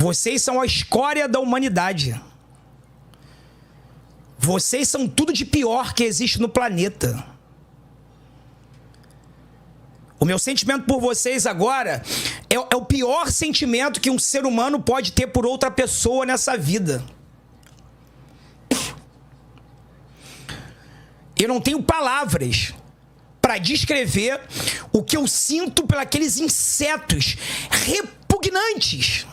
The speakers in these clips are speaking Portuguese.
Vocês são a escória da humanidade. Vocês são tudo de pior que existe no planeta. O meu sentimento por vocês agora é o pior sentimento que um ser humano pode ter por outra pessoa nessa vida. Eu não tenho palavras para descrever o que eu sinto por aqueles insetos repugnantes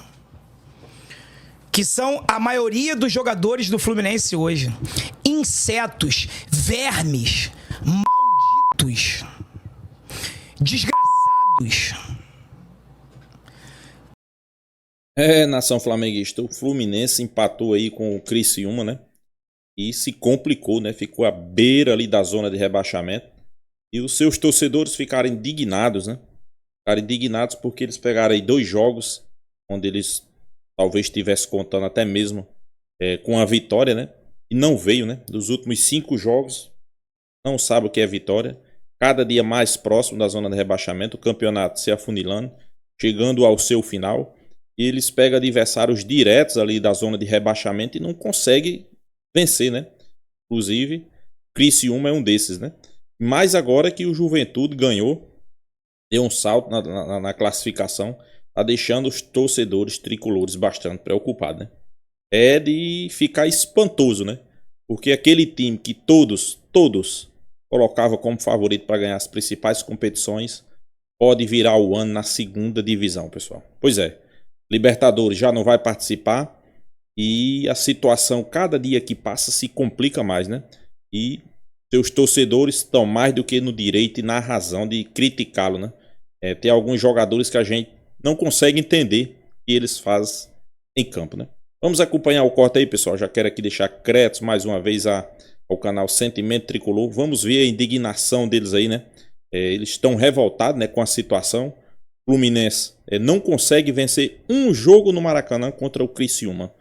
que são a maioria dos jogadores do Fluminense hoje. Insetos, vermes, malditos, desgraçados. Nação flamenguista, o Fluminense empatou aí com o Criciúma, né? E se complicou, né? Ficou à beira ali da zona de rebaixamento. E os seus torcedores ficaram indignados, né? Ficaram indignados porque eles pegaram aí 2 jogos onde eles talvez estivessem contando até mesmo com a vitória, né? E não veio, né? Dos últimos 5 jogos, não sabe o que é vitória. Cada dia mais próximo da zona de rebaixamento, o campeonato se afunilando, chegando ao seu final. E eles pegam adversários diretos ali da zona de rebaixamento e não conseguem vencer, né? Inclusive, Criciúma é um desses, né? Mas agora que o Juventude ganhou, deu um salto na classificação, tá deixando os torcedores tricolores bastante preocupados, né? É de ficar espantoso, né? Porque aquele time que todos colocava como favorito para ganhar as principais competições pode virar o ano na 2ª divisão, pessoal. Pois é, Libertadores já não vai participar e a situação cada dia que passa se complica mais, né? E seus torcedores estão mais do que no direito e na razão de criticá-lo, né? Tem alguns jogadores que a gente não consegue entender o que eles fazem em campo, né? Vamos acompanhar o corte aí, pessoal. Já quero aqui deixar créditos mais uma vez ao canal Sentimento Tricolor. Vamos ver a indignação deles aí, né? Eles estão revoltados, né, com a situação. O Fluminense não consegue vencer um jogo no Maracanã contra o Criciúma.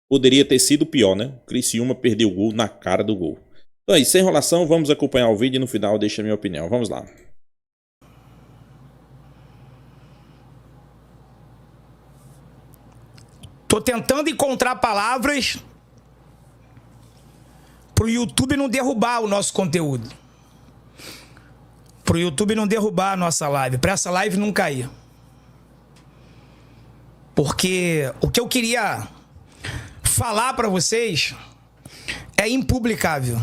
Poderia ter sido pior, né? O Criciúma perdeu o gol na cara do gol. Então aí, sem enrolação, vamos acompanhar o vídeo e no final deixa a minha opinião. Vamos lá. Tô tentando encontrar palavras pro YouTube não derrubar o nosso conteúdo. Pro YouTube não derrubar a nossa live. Pra essa live não cair. Porque o que eu queria falar pra vocês é impublicável.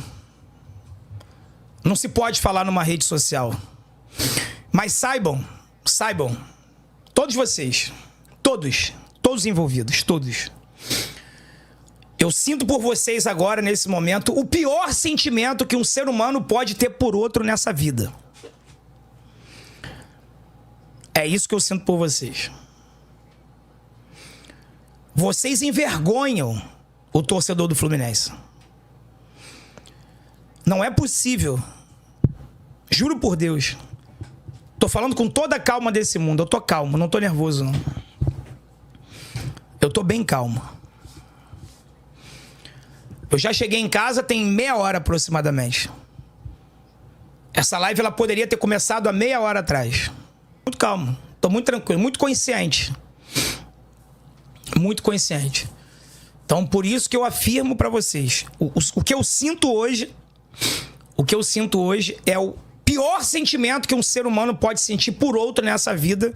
Não se pode falar numa rede social. Mas saibam, todos vocês, todos envolvidos, todos. Eu sinto por vocês agora, nesse momento, o pior sentimento que um ser humano pode ter por outro nessa vida. É isso que eu sinto por vocês. Vocês envergonham o torcedor do Fluminense. Não é possível. Juro por Deus. Tô falando com toda a calma desse mundo. Eu tô calmo, não tô nervoso, não. Eu tô bem calmo. Eu já cheguei em casa tem meia hora aproximadamente. Essa live ela poderia ter começado há meia hora atrás. Muito calmo. Tô muito tranquilo, muito consciente. Muito consciente. Então, por isso que eu afirmo pra vocês. O que eu sinto hoje... O que eu sinto hoje é o pior sentimento que um ser humano pode sentir por outro nessa vida.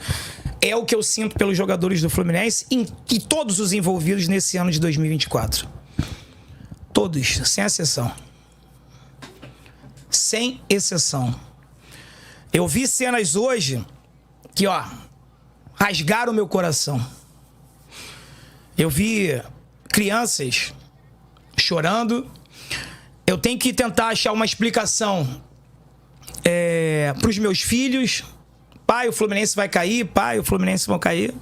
É o que eu sinto pelos jogadores do Fluminense e todos os envolvidos nesse ano de 2024. Todos, sem exceção. Sem exceção. Eu vi cenas hoje que, rasgaram o meu coração. Eu vi crianças chorando. Eu tenho que tentar achar uma explicação para os meus filhos. Pai, o Fluminense vai cair. Pai, o Fluminense vai cair.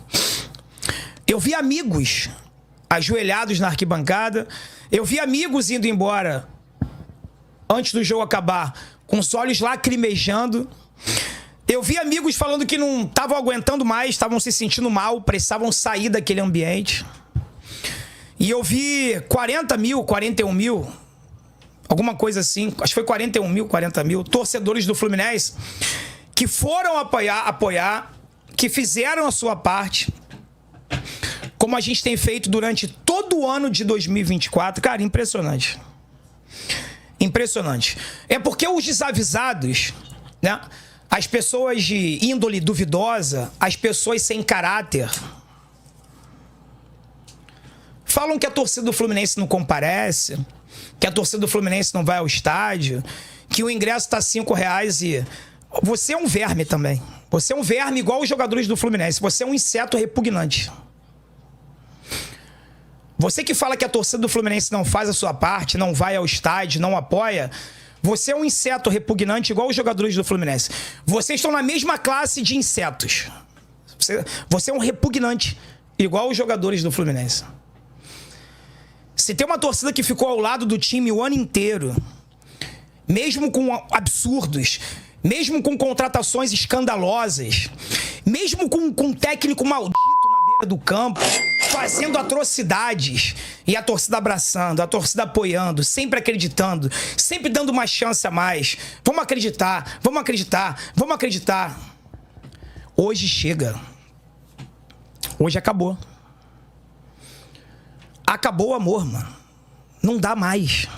Eu vi amigos ajoelhados na arquibancada. Eu vi amigos indo embora antes do jogo acabar, com os olhos lacrimejando. Eu vi amigos falando que não estavam aguentando mais, estavam se sentindo mal, precisavam sair daquele ambiente. E eu vi 40 mil, 41 mil, alguma coisa assim, acho que foi 41 mil, 40 mil, torcedores do Fluminense que foram apoiar, que fizeram a sua parte, como como a gente tem feito durante todo o ano de 2024, cara, impressionante. Impressionante. É porque os desavisados, né? As pessoas de índole duvidosa, as pessoas sem caráter, falam que a torcida do Fluminense não comparece, que a torcida do Fluminense não vai ao estádio, que o ingresso está R$5 e... Você é um verme também. Você é um verme igual os jogadores do Fluminense. Você é um inseto repugnante. Você que fala que a torcida do Fluminense não faz a sua parte, não vai ao estádio, não apoia, você é um inseto repugnante igual os jogadores do Fluminense. Vocês estão na mesma classe de insetos. Você é um repugnante igual os jogadores do Fluminense. Se tem uma torcida que ficou ao lado do time o ano inteiro, mesmo com absurdos, mesmo com contratações escandalosas, mesmo com um técnico maldito na beira do campo, fazendo atrocidades, e a torcida abraçando, a torcida apoiando, sempre acreditando, sempre dando uma chance a mais. Vamos acreditar, vamos acreditar, vamos acreditar. Hoje chega. Hoje acabou. Acabou o amor, mano. Não dá mais.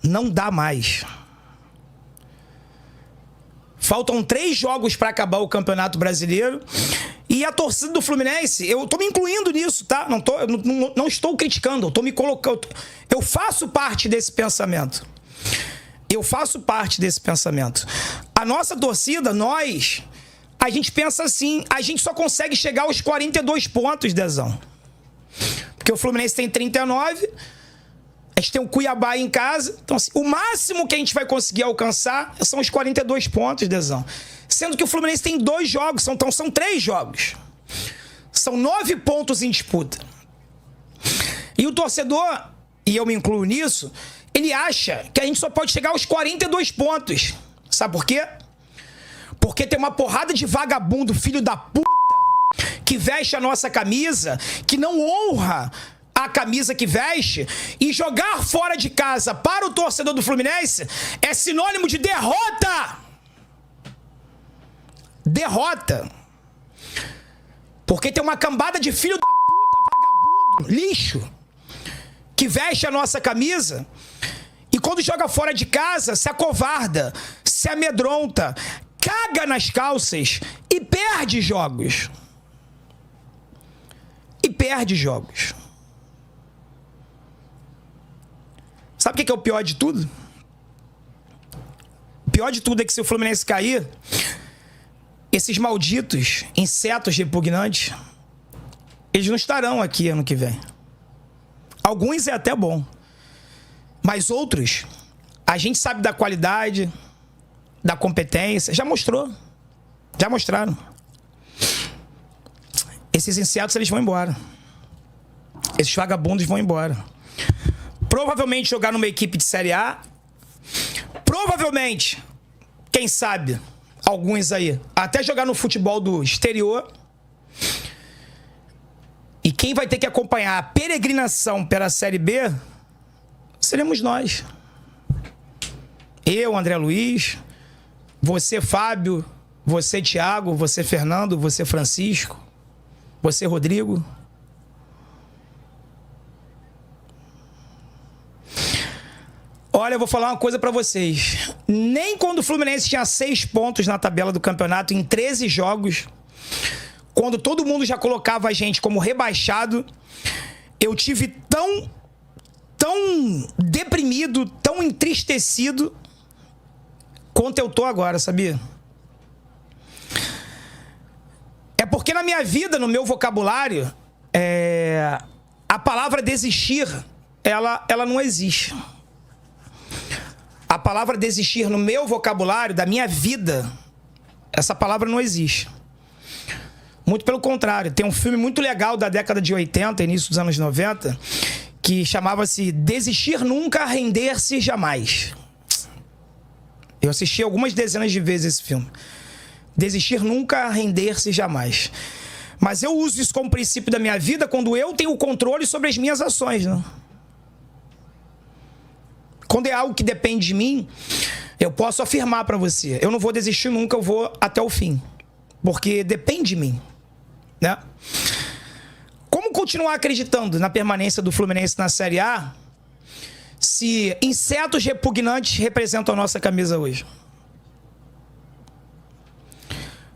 Não dá mais. Faltam 3 jogos para acabar o Campeonato Brasileiro. E a torcida do Fluminense, eu tô me incluindo nisso, tá? Não estou criticando, eu tô me colocando. Eu faço parte desse pensamento. Eu faço parte desse pensamento. A nossa torcida, a gente pensa assim, a gente só consegue chegar aos 42 pontos, Dezão. Porque o Fluminense tem 39, a gente tem o Cuiabá em casa. Então, assim, o máximo que a gente vai conseguir alcançar são os 42 pontos, Dezão. Sendo que o Fluminense tem 2 jogos, então são 3 jogos. São 9 pontos em disputa. E o torcedor, e eu me incluo nisso, ele acha que a gente só pode chegar aos 42 pontos. Sabe por quê? Porque tem uma porrada de vagabundo, filho da puta, que veste a nossa camisa, que não honra a camisa que veste, e jogar fora de casa para o torcedor do Fluminense é sinônimo de derrota. Derrota. Porque tem uma cambada de filho da puta, vagabundo, lixo, que veste a nossa camisa e quando joga fora de casa se acovarda, se amedronta, caga nas calças e perde jogos. E perde jogos. Sabe o que é o pior de tudo? O pior de tudo é que se o Fluminense cair, esses malditos insetos repugnantes, eles não estarão aqui ano que vem. Alguns é até bom. Mas outros, a gente sabe da qualidade, da competência. Já mostrou. Já mostraram. Esses insetos, eles vão embora. Esses vagabundos vão embora. Provavelmente jogar numa equipe de Série A. Provavelmente, quem sabe, alguns aí, até jogar no futebol do exterior. E quem vai ter que acompanhar a peregrinação pela Série B seremos nós. Eu, André Luiz, você, Fábio, você, Thiago, você, Fernando, você, Francisco, você, Rodrigo. Olha, eu vou falar uma coisa pra vocês. Nem quando o Fluminense tinha 6 pontos na tabela do campeonato em 13 jogos, quando todo mundo já colocava a gente como rebaixado, eu tive tão deprimido, tão entristecido quanto eu tô agora, sabia? É porque na minha vida, no meu vocabulário, a palavra desistir, ela não existe. A palavra desistir no meu vocabulário, da minha vida, essa palavra não existe. Muito pelo contrário. Tem um filme muito legal da década de 80, início dos anos 90, que chamava-se Desistir Nunca, Render-se Jamais. Eu assisti algumas dezenas de vezes esse filme. Desistir nunca, render-se jamais. Mas eu uso isso como princípio da minha vida quando eu tenho o controle sobre as minhas ações, né? Quando é algo que depende de mim, eu posso afirmar para você, eu não vou desistir nunca, eu vou até o fim. Porque depende de mim, né? continuar acreditando na permanência do Fluminense na Série A se insetos repugnantes representam a nossa camisa hoje?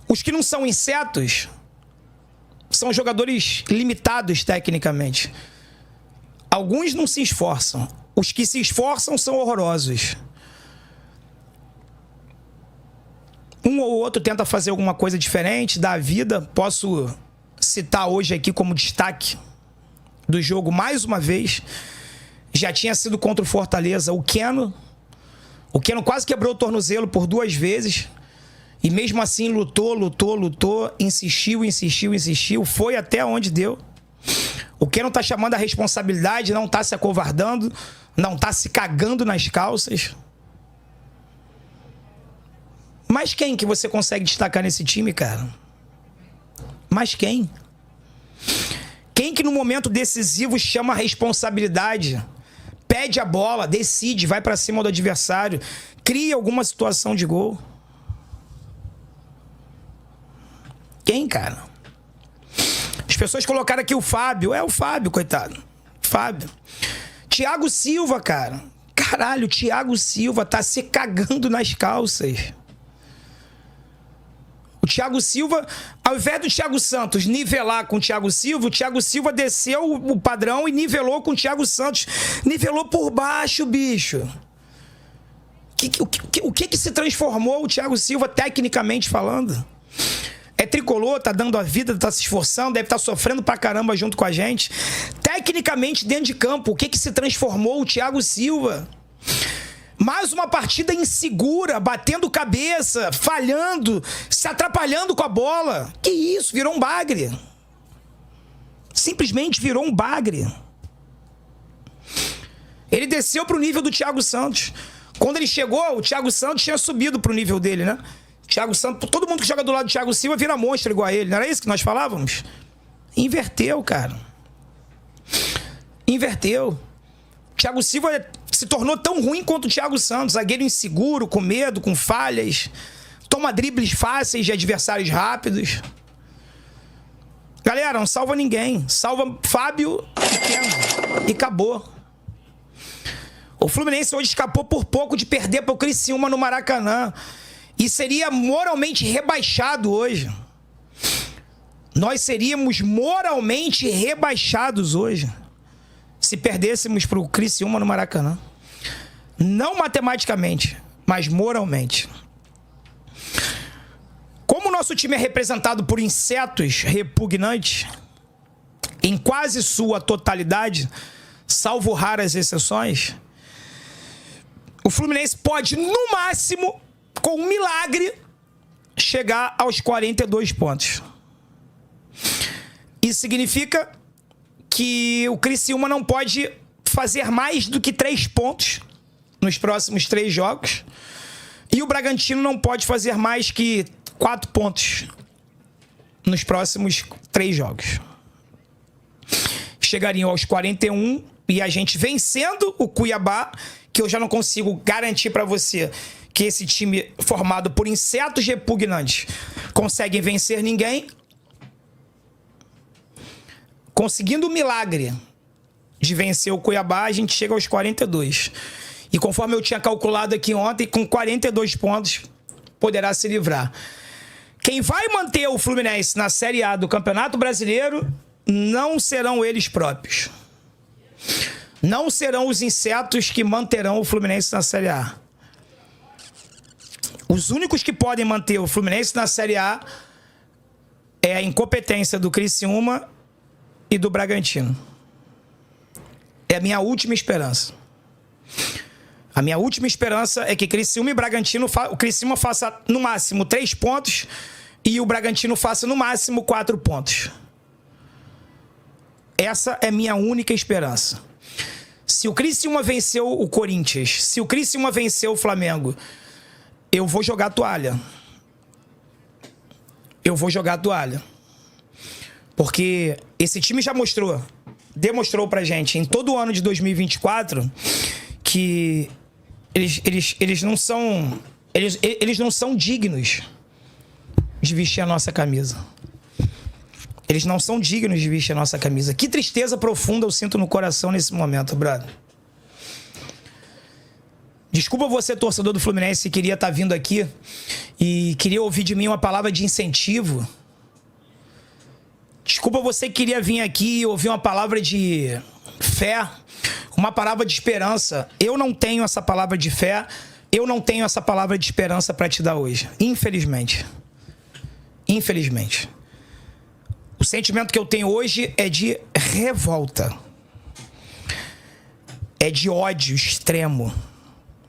Os que não são insetos são jogadores limitados tecnicamente. Alguns não se esforçam. Os que se esforçam são horrorosos. Um ou outro tenta fazer alguma coisa diferente da vida. Posso citar hoje aqui como destaque do jogo, mais uma vez, já tinha sido contra o Fortaleza, o Keno. O Keno quase quebrou o tornozelo por 2 vezes. E mesmo assim lutou, insistiu, foi até onde deu. O Keno tá chamando a responsabilidade, não tá se acovardando, não tá se cagando nas calças. Mas quem que você consegue destacar nesse time, cara? Mas quem? Quem que no momento decisivo chama a responsabilidade, pede a bola, decide, vai pra cima do adversário, cria alguma situação de gol? Quem, cara? As pessoas colocaram aqui o Fábio. É o Fábio, coitado. Fábio. Thiago Silva, cara. Caralho, o Thiago Silva tá se cagando nas calças. O Thiago Silva, ao invés do Thiago Santos nivelar com o Thiago Silva desceu o padrão e nivelou com o Thiago Santos. Nivelou por baixo, bicho. O que se transformou o Thiago Silva, tecnicamente falando? É tricolor, tá dando a vida, tá se esforçando, deve estar sofrendo pra caramba junto com a gente. Tecnicamente, dentro de campo, o que se transformou o Thiago Silva? Mais uma partida insegura, batendo cabeça, falhando, se atrapalhando com a bola. Que isso, virou um bagre. Simplesmente virou um bagre. Ele desceu pro nível do Thiago Santos. Quando ele chegou, o Thiago Santos tinha subido pro nível dele, né? Thiago Santos, todo mundo que joga do lado do Thiago Silva vira monstro igual a ele. Não era isso que nós falávamos? Inverteu, cara. Inverteu. Thiago Silva se tornou tão ruim quanto o Thiago Santos. Zagueiro inseguro, com medo, com falhas. Toma dribles fáceis de adversários rápidos. Galera, não salva ninguém. Salva Fábio e Keno. E acabou. O Fluminense hoje escapou por pouco de perder para o Criciúma no Maracanã. E seria moralmente rebaixado hoje. Nós seríamos moralmente rebaixados hoje se perdêssemos para o Criciúma no Maracanã. Não matematicamente, mas moralmente. Como o nosso time é representado por insetos repugnantes, em quase sua totalidade, salvo raras exceções, o Fluminense pode, no máximo, com um milagre, chegar aos 42 pontos. Isso significa que o Criciúma não pode fazer mais do que 3 pontos nos próximos 3 jogos. E o Bragantino não pode fazer mais que 4 pontos nos próximos 3 jogos. Chegariam aos 41 e a gente vencendo o Cuiabá, que eu já não consigo garantir para você que esse time formado por insetos repugnantes consegue vencer ninguém. Conseguindo o milagre de vencer o Cuiabá, a gente chega aos 42. E conforme eu tinha calculado aqui ontem, com 42 pontos, poderá se livrar. Quem vai manter o Fluminense na Série A do Campeonato Brasileiro não serão eles próprios. Não serão os insetos que manterão o Fluminense na Série A. Os únicos que podem manter o Fluminense na Série A é a incompetência do Criciúma e do Bragantino. É a minha última esperança. A minha última esperança é que Criciúma e Bragantino, o Criciúma faça no máximo 3 pontos e o Bragantino faça no máximo 4 pontos. Essa é minha única esperança. Se o Criciúma venceu o Corinthians, se o Criciúma venceu o Flamengo, eu vou jogar a toalha. Eu vou jogar a toalha. Porque esse time já demonstrou pra gente em todo o ano de 2024 que eles não são dignos de vestir a nossa camisa. Eles não são dignos de vestir a nossa camisa. Que tristeza profunda eu sinto no coração nesse momento, brother. Desculpa você, torcedor do Fluminense, que queria estar vindo aqui e queria ouvir de mim uma palavra de incentivo. Desculpa você que queria vir aqui e ouvir uma palavra de fé, uma palavra de esperança. Eu não tenho essa palavra de fé, eu não tenho essa palavra de esperança para te dar hoje. Infelizmente. Infelizmente. O sentimento que eu tenho hoje é de revolta. É de ódio extremo.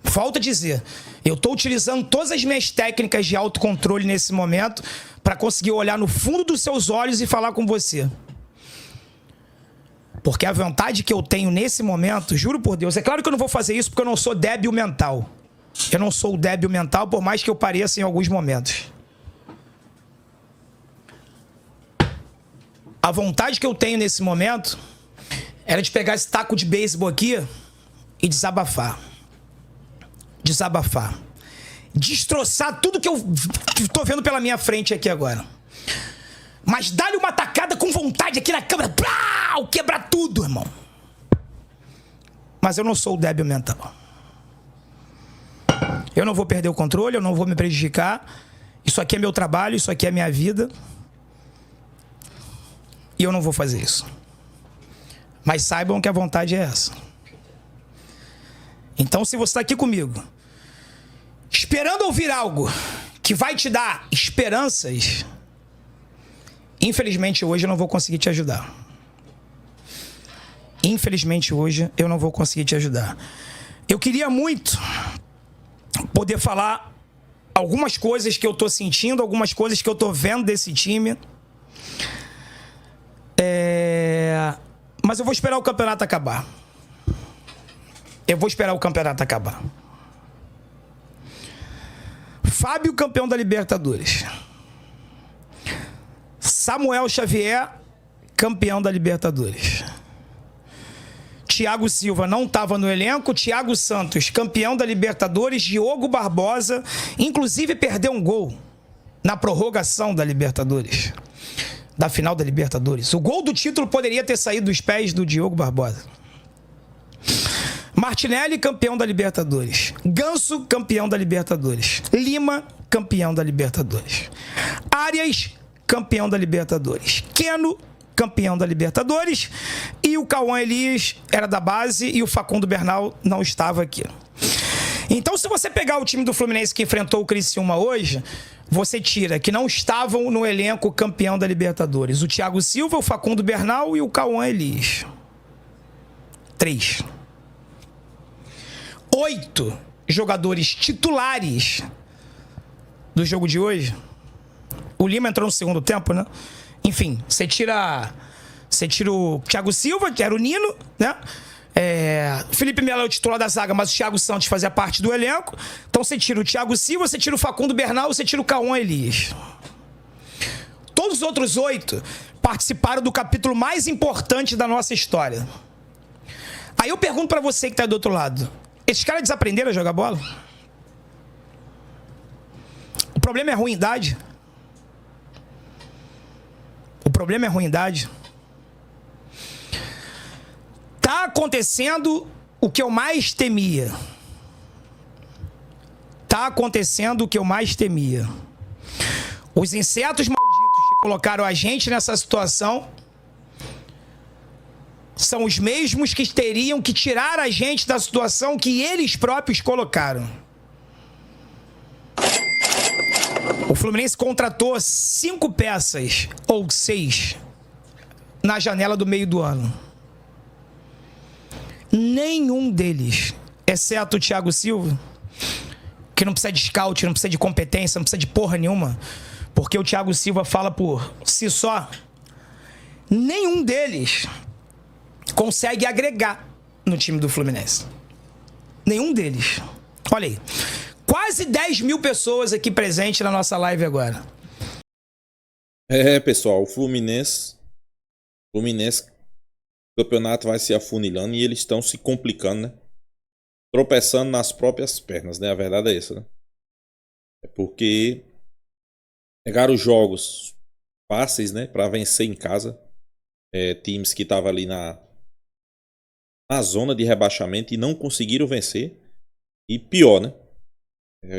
Volto a dizer, eu estou utilizando todas as minhas técnicas de autocontrole nesse momento para conseguir olhar no fundo dos seus olhos e falar com você. Porque a vontade que eu tenho nesse momento, juro por Deus, é claro que eu não vou fazer isso porque eu não sou débil mental. Eu não sou débil mental, por mais que eu pareça em alguns momentos. A vontade que eu tenho nesse momento era de pegar esse taco de beisebol aqui e desabafar. Desabafar. Destroçar tudo que eu tô vendo pela minha frente aqui agora. Mas dá-lhe uma tacada com vontade aqui na câmera. Plau! Quebrar tudo, irmão. Mas eu não sou débil mental. Eu não vou perder o controle, eu não vou me prejudicar. Isso aqui é meu trabalho, isso aqui é minha vida. E eu não vou fazer isso. Mas saibam que a vontade é essa. Então, se você está aqui comigo, esperando ouvir algo que vai te dar esperanças, infelizmente hoje eu não vou conseguir te ajudar. Infelizmente hoje eu não vou conseguir te ajudar. Eu queria muito poder falar algumas coisas que eu tô sentindo, algumas coisas que eu tô vendo desse time. Mas eu vou esperar o campeonato acabar. Eu vou esperar o campeonato acabar. Fábio, campeão da Libertadores. Samuel Xavier, campeão da Libertadores. Thiago Silva não estava no elenco. Thiago Santos, campeão da Libertadores. Diogo Barbosa, inclusive perdeu um gol na prorrogação da Libertadores. Da final da Libertadores. O gol do título poderia ter saído dos pés do Diogo Barbosa. Martinelli, campeão da Libertadores. Ganso, campeão da Libertadores. Lima, campeão da Libertadores. Arias, campeão da Libertadores. Keno, campeão da Libertadores. E o Cauã Elias era da base e o Facundo Bernal não estava aqui. Então, se você pegar o time do Fluminense que enfrentou o Criciúma hoje, você tira que não estavam no elenco campeão da Libertadores. O Thiago Silva, o Facundo Bernal e o Cauã Elias. 3. 8 jogadores titulares do jogo de hoje. O Lima entrou no segundo tempo, né? Enfim, você tira o Thiago Silva, que era o Nino, né? Felipe Melo é o titular da zaga, mas o Thiago Santos fazia parte do elenco. Então você tira o Thiago Silva, você tira o Facundo Bernal, você tira o Cauã Elias. Todos os outros 8 participaram do capítulo mais importante da nossa história. Aí eu pergunto pra você que tá do outro lado: esses caras desaprenderam a jogar bola? O problema é ruindade? O problema é ruindade? Tá acontecendo o que eu mais temia. Tá acontecendo o que eu mais temia. Os insetos malditos que colocaram a gente nessa situação são os mesmos que teriam que tirar a gente da situação que eles próprios colocaram. O Fluminense contratou 5 peças, ou 6, na janela do meio do ano. Nenhum deles, exceto o Thiago Silva, que não precisa de scout, não precisa de competência, não precisa de porra nenhuma, porque o Thiago Silva fala por si só, nenhum deles consegue agregar no time do Fluminense. Nenhum deles. Olha aí, quase 10 mil pessoas aqui presentes na nossa live agora. Pessoal, o Fluminense, o campeonato vai se afunilando e eles estão se complicando, né? Tropeçando nas próprias pernas, né? A verdade é essa, né? É porque pegaram os jogos fáceis, né, para vencer em casa. Times que estavam ali na zona de rebaixamento e não conseguiram vencer. E pior, né?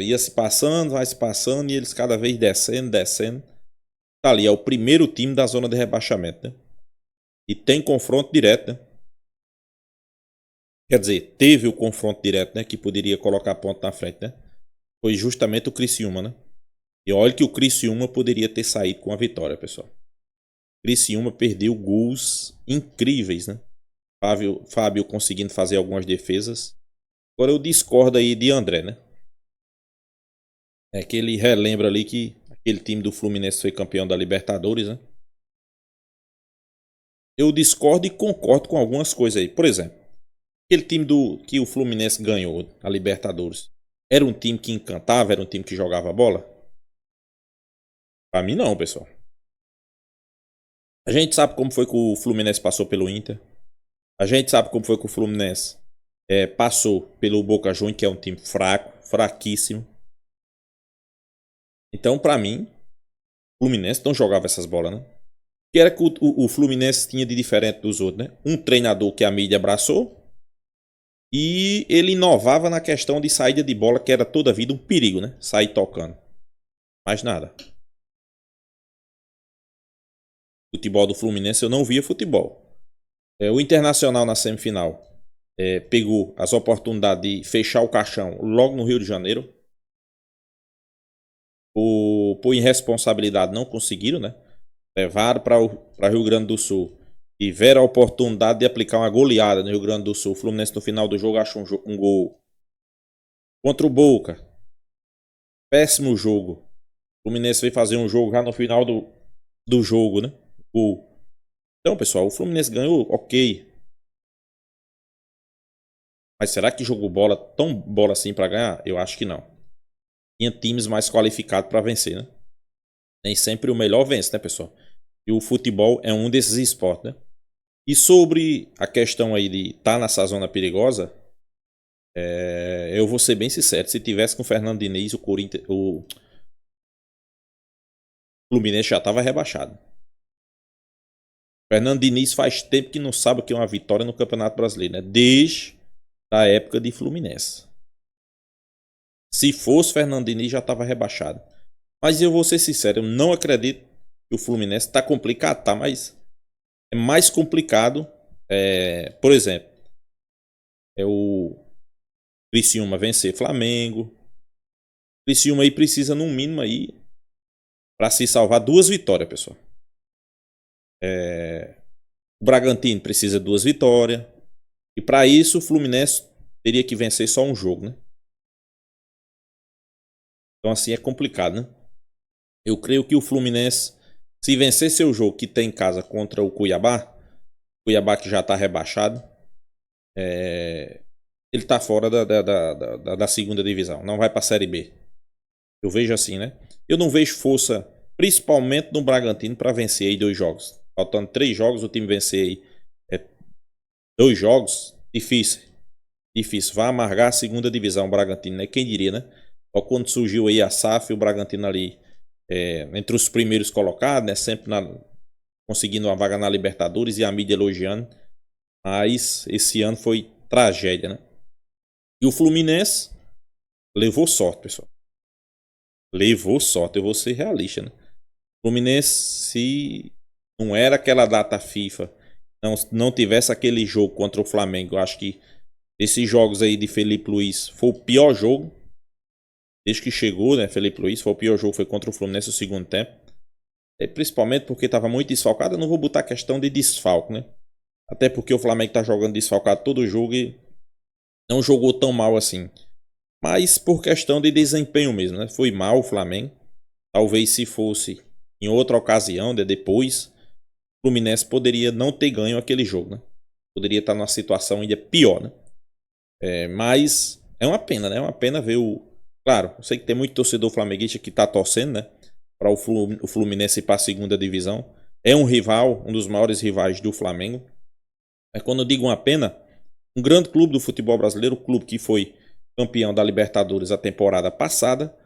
Ia se passando, vai se passando e eles cada vez descendo, descendo. Tá ali, é o primeiro time da zona de rebaixamento, né? E tem confronto direto, né? Quer dizer, teve o confronto direto, né? Que poderia colocar ponto na frente, né? Foi justamente o Criciúma, né? E olha que o Criciúma poderia ter saído com a vitória, pessoal. O Criciúma perdeu gols incríveis, né? Fábio conseguindo fazer algumas defesas. Agora eu discordo aí de André, né? É que ele relembra ali que aquele time do Fluminense foi campeão da Libertadores, né? Eu discordo e concordo com algumas coisas aí. Por exemplo, aquele time que o Fluminense ganhou a Libertadores era um time que encantava, era um time que jogava bola? Pra mim não, pessoal. A gente sabe como foi que o Fluminense passou pelo Inter. A gente sabe como foi que o Fluminense passou pelo Boca Juniors, que é um time fraco, fraquíssimo. Então, pra mim, o Fluminense não jogava essas bolas, né? O que era que o Fluminense tinha de diferente dos outros, né? Um treinador que a mídia abraçou e ele inovava na questão de saída de bola, que era toda a vida um perigo, né? Sair tocando. Mais nada. Futebol do Fluminense eu não via futebol. O Internacional na semifinal pegou as oportunidades de fechar o caixão logo no Rio de Janeiro. Por irresponsabilidade não conseguiram, né? Levaram para Rio Grande do Sul. Tiveram a oportunidade de aplicar uma goleada no Rio Grande do Sul. O Fluminense no final do jogo achou um gol contra o Boca. Péssimo jogo. O Fluminense veio fazer um jogo já no final do jogo, né? Então, pessoal, o Fluminense ganhou, ok. Mas será que jogou bola tão bola assim para ganhar? Eu acho que não. Tinha times mais qualificados para vencer, né? Nem sempre o melhor vence, né, pessoal? E o futebol é um desses esportes, né? E sobre a questão aí de estar nessa zona perigosa, eu vou ser bem sincero. Se tivesse com o Fernando Diniz, o Fluminense já estava rebaixado. O Fernando Diniz faz tempo que não sabe o que é uma vitória no Campeonato Brasileiro, né? Desde a época de Fluminense. Se fosse Fernando Diniz, já estava rebaixado. Mas eu vou ser sincero, eu não acredito que o Fluminense está complicado, tá? Mas é mais complicado. Por exemplo, o Criciúma vencer Flamengo. O Criciúma aí precisa, no mínimo, aí para se salvar, 2 vitórias, pessoal. O Bragantino precisa de 2 vitórias. E para isso, o Fluminense teria que vencer só um jogo, né? Então, assim, é complicado, né? Eu creio que o Fluminense, se vencer seu jogo que tem em casa contra o Cuiabá que já está rebaixado, ele está fora da segunda divisão. Não vai para a Série B. Eu vejo assim, né? Eu não vejo força, principalmente no Bragantino, para vencer aí 2 jogos. Faltando 3 jogos, o time vencer aí 2 jogos, difícil. Difícil. Vai amargar a segunda divisão o Bragantino, né? Quem diria, né? Ó, quando surgiu aí a SAF, o Bragantino ali entre os primeiros colocados, né? Sempre conseguindo uma vaga na Libertadores e a mídia elogiando. Mas esse ano foi tragédia, né? E o Fluminense levou sorte, pessoal. Levou sorte, eu vou ser realista, né? O Fluminense, se não era aquela data FIFA, não tivesse aquele jogo contra o Flamengo, eu acho que esses jogos aí de Felipe Luiz foi o pior jogo. Desde que chegou, né, Felipe Luiz, foi o pior jogo, foi contra o Fluminense no segundo tempo. Principalmente porque estava muito desfalcado. Eu não vou botar questão de desfalque, né? Até porque o Flamengo tá jogando desfalcado todo o jogo e não jogou tão mal assim. Mas por questão de desempenho mesmo, né? Foi mal o Flamengo. Talvez se fosse em outra ocasião, depois, o Fluminense poderia não ter ganho aquele jogo, né? Poderia estar numa situação ainda pior, né? Mas é uma pena, né? É uma pena ver o... Claro, eu sei que tem muito torcedor flamenguista que tá torcendo, né? Para o Fluminense ir para a segunda divisão. É um rival, um dos maiores rivais do Flamengo. Mas quando eu digo uma pena, um grande clube do futebol brasileiro, o clube que foi campeão da Libertadores a temporada passada,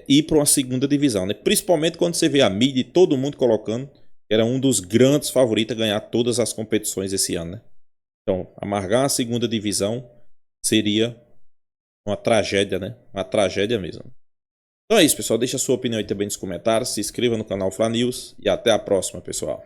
ir para uma segunda divisão, né? Principalmente quando você vê a mídia e todo mundo colocando que era um dos grandes favoritos a ganhar todas as competições esse ano, né? Então, amargar a segunda divisão seria uma tragédia, né? Uma tragédia mesmo. Então é isso, pessoal. Deixa a sua opinião aí também nos comentários. Se inscreva no canal Fla News e até a próxima, pessoal.